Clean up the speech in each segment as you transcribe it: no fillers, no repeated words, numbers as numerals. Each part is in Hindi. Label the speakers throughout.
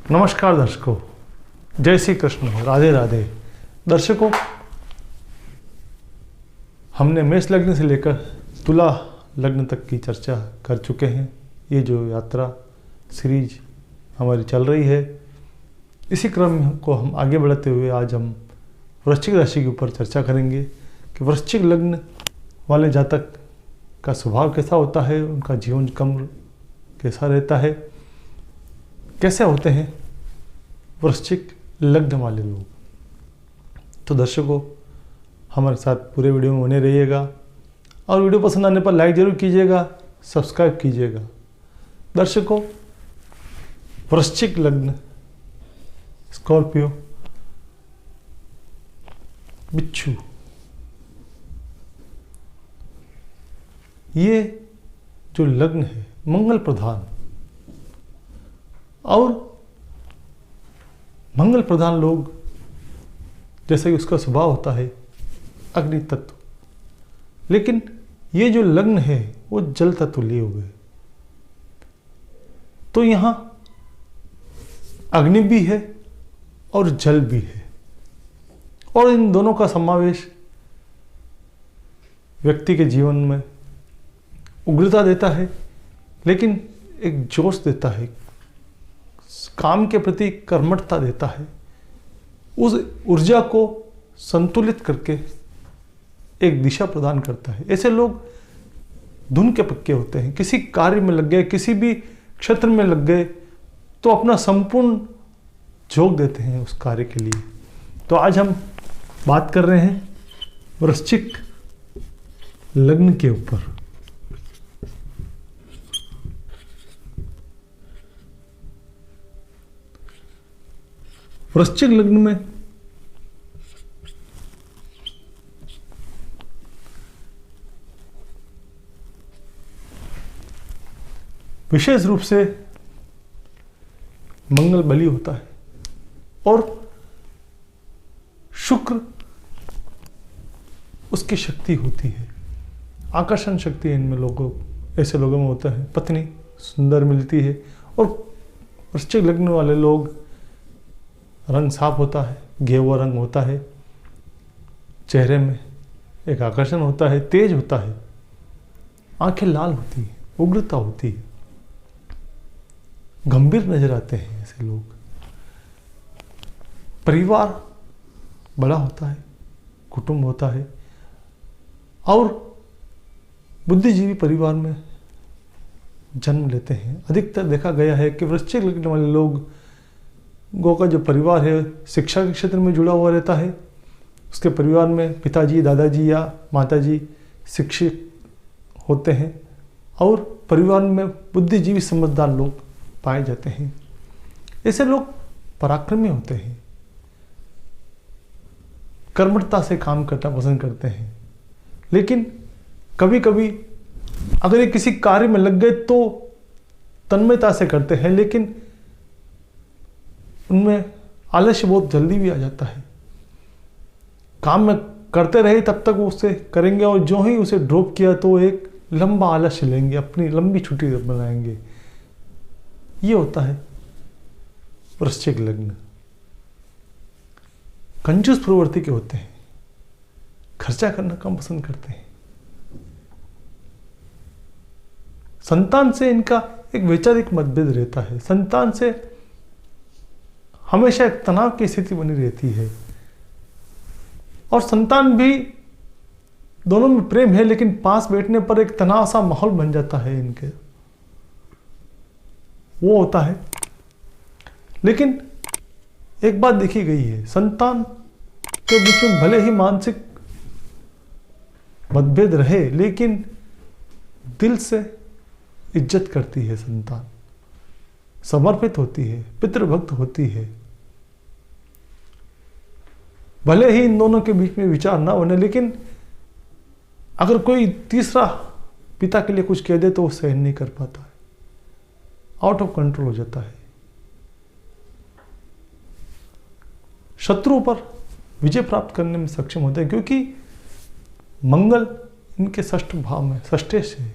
Speaker 1: नमस्कार दर्शकों, जय श्री कृष्ण, राधे राधे। दर्शकों, हमने मेष लग्न से लेकर तुला लग्न तक की चर्चा कर चुके हैं। ये जो यात्रा सीरीज हमारी चल रही है, इसी क्रम को हम आगे बढ़ाते हुए आज हम वृश्चिक राशि के ऊपर चर्चा करेंगे कि वृश्चिक लग्न वाले जातक का स्वभाव कैसा होता है, उनका जीवन क्रम कैसा रहता है, कैसे होते हैं वृश्चिक लग्न वाले लोग। तो दर्शकों, हमारे साथ पूरे वीडियो में बने रहिएगा और वीडियो पसंद आने पर लाइक जरूर कीजिएगा, सब्सक्राइब कीजिएगा। दर्शकों, वृश्चिक लग्न, स्कॉर्पियो, बिच्छू, ये जो लग्न है मंगल प्रधान, और मंगल प्रधान लोग जैसे कि उसका स्वभाव होता है अग्नि तत्व, लेकिन ये जो लग्न है वो जल तत्व लिए हुए। तो यहां अग्नि भी है और जल भी है, और इन दोनों का समावेश व्यक्ति के जीवन में उग्रता देता है, लेकिन एक जोश देता है, काम के प्रति कर्मठता देता है, उस ऊर्जा को संतुलित करके एक दिशा प्रदान करता है। ऐसे लोग धुन के पक्के होते हैं। किसी कार्य में लग गए, किसी भी क्षेत्र में लग गए तो अपना संपूर्ण झोंक देते हैं उस कार्य के लिए। तो आज हम बात कर रहे हैं वृश्चिक लग्न के ऊपर। वृश्चिक लग्न में विशेष रूप से मंगल बली होता है और शुक्र उसकी शक्ति होती है, आकर्षण शक्ति इनमें लोगों, ऐसे लोगों में होता है। पत्नी सुंदर मिलती है और वृश्चिक लग्न वाले लोग, रंग साफ होता है, गेरुआ रंग होता है, चेहरे में एक आकर्षण होता है, तेज होता है, आंखें लाल होती है, उग्रता होती है, गंभीर नजर आते हैं ऐसे लोग। परिवार बड़ा होता है, कुटुंब होता है, और बुद्धिजीवी परिवार में जन्म लेते हैं। अधिकतर देखा गया है कि वृश्चिक लग्न वाले लोग का जो परिवार है शिक्षा के क्षेत्र में जुड़ा हुआ रहता है। उसके परिवार में पिताजी, दादाजी या माताजी शिक्षित होते हैं, और परिवार में बुद्धिजीवी समझदार लोग पाए जाते हैं। ऐसे लोग पराक्रमी होते हैं, कर्मठता से काम करना पसंद करते हैं, लेकिन कभी कभी अगर ये किसी कार्य में लग गए तो तन्मयता से करते हैं, लेकिन उनमें आलस्य बहुत जल्दी भी आ जाता है। काम में करते रहे तब तक वो उसे करेंगे, और जो ही उसे ड्रॉप किया तो एक लंबा आलस्य लेंगे, अपनी लंबी छुट्टी बनाएंगे। ये होता है वृश्चिक लग्न। कंजूस प्रवृत्ति के होते हैं, खर्चा करना कम पसंद करते हैं। संतान से इनका एक वैचारिक मतभेद रहता है। संतान से हमेशा एक तनाव की स्थिति बनी रहती है, और संतान भी, दोनों में प्रेम है, लेकिन पास बैठने पर एक तनाव सा माहौल बन जाता है इनके, वो होता है। लेकिन एक बात देखी गई है, संतान के बीच में भले ही मानसिक मतभेद रहे, लेकिन दिल से इज्जत करती है संतान, समर्पित होती है, पितृभक्त होती है। भले ही इन दोनों के बीच में विचार ना बने, लेकिन अगर कोई तीसरा पिता के लिए कुछ कह दे तो वो सहन नहीं कर पाता है, आउट ऑफ कंट्रोल हो जाता है। शत्रु पर विजय प्राप्त करने में सक्षम होते हैं, क्योंकि मंगल इनके षष्ठ भाव में षष्ठेश है,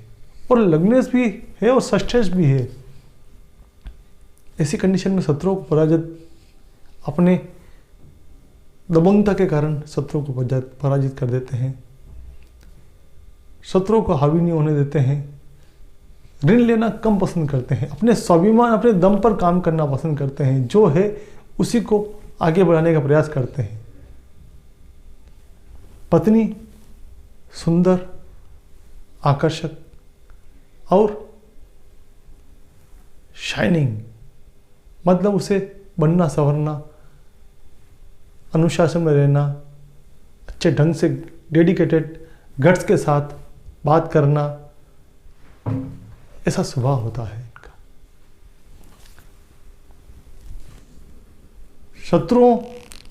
Speaker 1: और लग्नेश भी है और षष्ठेश भी है। ऐसी कंडीशन में शत्रुओं को अपने दबंगता के कारण शत्रुओं को पराजित कर देते हैं, शत्रुओं को हावी नहीं होने देते हैं, ऋण लेना कम पसंद करते हैं, अपने स्वाभिमान अपने दम पर काम करना पसंद करते हैं, जो है उसी को आगे बढ़ाने का प्रयास करते हैं। पत्नी सुंदर, आकर्षक और शाइनिंग, मतलब उसे बनना संवरना, अनुशासन में रहना, अच्छे ढंग से डेडिकेटेड गट्स के साथ बात करना, ऐसा स्वभाव होता है इनका। शत्रुओं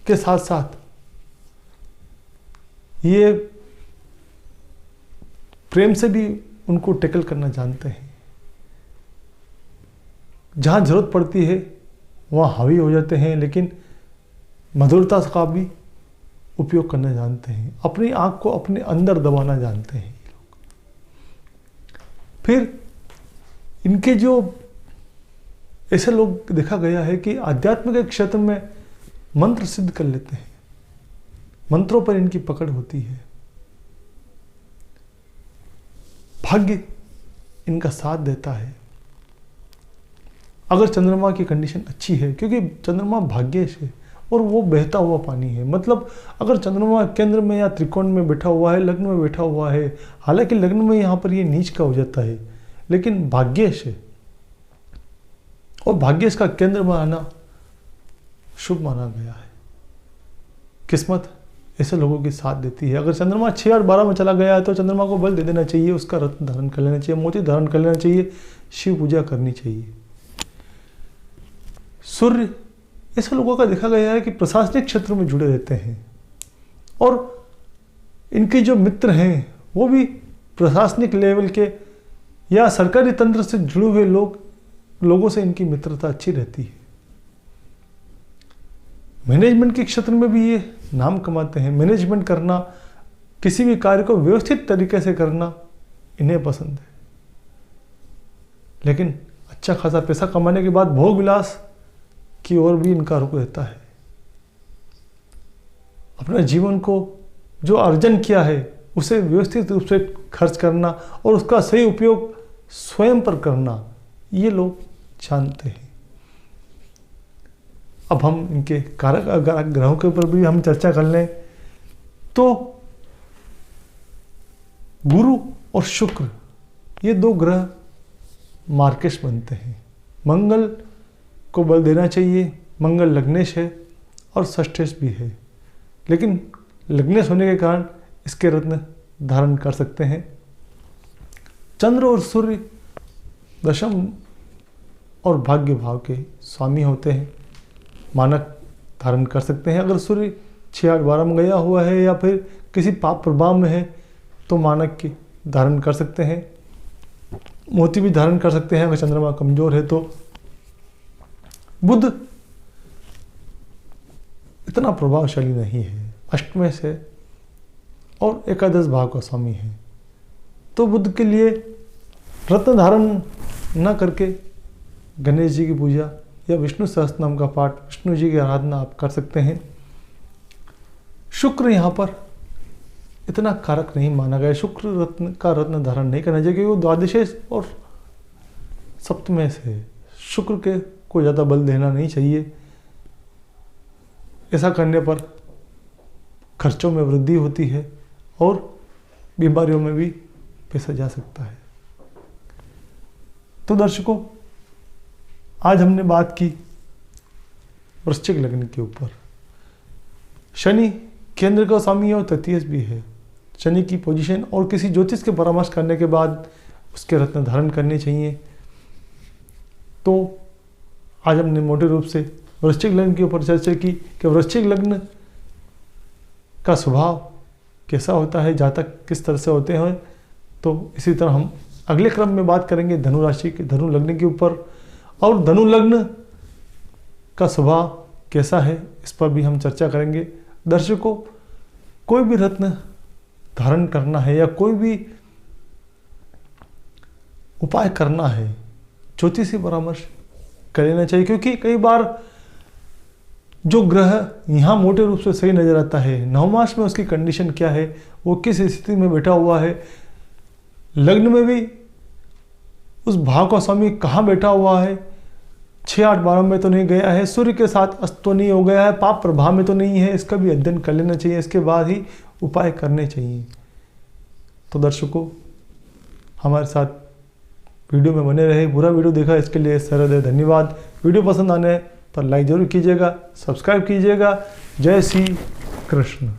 Speaker 1: के साथ साथ ये प्रेम से भी उनको टैकल करना जानते हैं। जहां जरूरत पड़ती है वहां हावी हो जाते हैं, लेकिन मधुरता का भी उपयोग करना जानते हैं, अपनी आंख को अपने अंदर दबाना जानते हैं ये लोग। फिर इनके जो ऐसे लोग देखा गया है कि आध्यात्म के क्षेत्र में मंत्र सिद्ध कर लेते हैं, मंत्रों पर इनकी पकड़ होती है, भाग्य इनका साथ देता है। अगर चंद्रमा की कंडीशन अच्छी है, क्योंकि चंद्रमा भाग्येश है और वो बहता हुआ पानी है, मतलब अगर चंद्रमा केंद्र में या त्रिकोण में बैठा हुआ है, लग्न में बैठा हुआ है, हालांकि लग्न में यहाँ पर ये नीच का हो जाता है, लेकिन भाग्येश है और भाग्येश का केंद्र में आना शुभ माना गया है। किस्मत ऐसे लोगों की साथ देती है। अगर चंद्रमा 6 और 12 में चला गया है तो चंद्रमा को बल दे देना चाहिए, उसका रत्न धारण कर लेना चाहिए, मोती धारण कर लेना चाहिए, शिव पूजा करनी चाहिए। सूर्य ऐसे लोगों का देखा गया है कि प्रशासनिक क्षेत्र में जुड़े रहते हैं और इनके जो मित्र हैं वो भी प्रशासनिक लेवल के या सरकारी तंत्र से जुड़े हुए लोगों से इनकी मित्रता अच्छी रहती है। मैनेजमेंट के क्षेत्र में भी ये नाम कमाते हैं। मैनेजमेंट करना, किसी भी कार्य को व्यवस्थित तरीके से करना इन्हें पसंद है, लेकिन अच्छा खासा पैसा कमाने के बाद भोग विलास की ओर भी इनका रुख रहता है। अपने जीवन को जो अर्जन किया है उसे व्यवस्थित रूप से खर्च करना और उसका सही उपयोग स्वयं पर करना, ये लोग जानते हैं। अब हम इनके कारक ग्रहों के ऊपर भी हम चर्चा कर लें तो गुरु और शुक्र, ये दो ग्रह मार्केश बनते हैं। मंगल को बल देना चाहिए, मंगल लग्नेश है और षष्ठेश भी है, लेकिन लग्नेश होने के कारण इसके रत्न धारण कर सकते हैं। चंद्र और सूर्य दशम और भाग्य भाव के स्वामी होते हैं, मानक धारण कर सकते हैं। अगर सूर्य 6 8 12 में गया हुआ है या फिर किसी पाप प्रभाव में है तो मानक की धारण कर सकते हैं, मोती भी धारण कर सकते हैं अगर चंद्रमा कमजोर है तो। बुध इतना प्रभावशाली नहीं है, अष्टमें से और एकादश भाव का स्वामी है, तो बुध के लिए रत्न धारण न करके गणेश जी की पूजा या विष्णु सहस्त्रनाम का पाठ, विष्णु जी की आराधना आप कर सकते हैं। शुक्र यहाँ पर इतना कारक नहीं माना गया, शुक्र रत्न का रत्न धारण नहीं करना चाहिए क्योंकि वो द्वादशेश और सप्तमेश है। शुक्र के को ज़्यादा बल देना नहीं चाहिए, ऐसा करने पर खर्चों में वृद्धि होती है और बीमारियों में भी पैसा जा सकता है। तो दर्शकों, आज हमने बात की वृश्चिक लग्न के ऊपर। शनि केंद्र का स्वामी है और तृतीय भी है। शनि की पोजीशन और किसी ज्योतिष के परामर्श करने के बाद उसके रत्न धारण करने चाहिए। तो आज हमने मोटे रूप से वृश्चिक लग्न के ऊपर चर्चा की कि वृश्चिक लग्न का स्वभाव कैसा होता है, जातक किस तरह से होते हैं। तो इसी तरह हम अगले क्रम में बात करेंगे धनु राशि के, धनु लग्न के ऊपर, और धनु लग्न का स्वभाव कैसा है इस पर भी हम चर्चा करेंगे। दर्शकों, कोई भी रत्न धारण करना है या कोई भी उपाय करना है, ज्योतिषी परामर्श कर लेना चाहिए, क्योंकि कई बार जो ग्रह यहाँ मोटे रूप से सही नजर आता है, नवमास में उसकी कंडीशन क्या है, वो किस स्थिति में बैठा हुआ है, लग्न में भी उस भाव का स्वामी कहाँ बैठा हुआ है, 6, 8, 12 में तो नहीं गया है, सूर्य के साथ अस्त तो नहीं हो गया है, पाप प्रभाव में तो नहीं है, इसका भी अध्ययन कर लेना चाहिए। इसके बाद ही उपाय करने चाहिए। तो दर्शकों, हमारे साथ वीडियो में बने रहे, पूरा वीडियो देखा इसके लिए सहृदय धन्यवाद। वीडियो पसंद आने पर लाइक जरूर कीजिएगा, सब्सक्राइब कीजिएगा। जय श्री कृष्ण।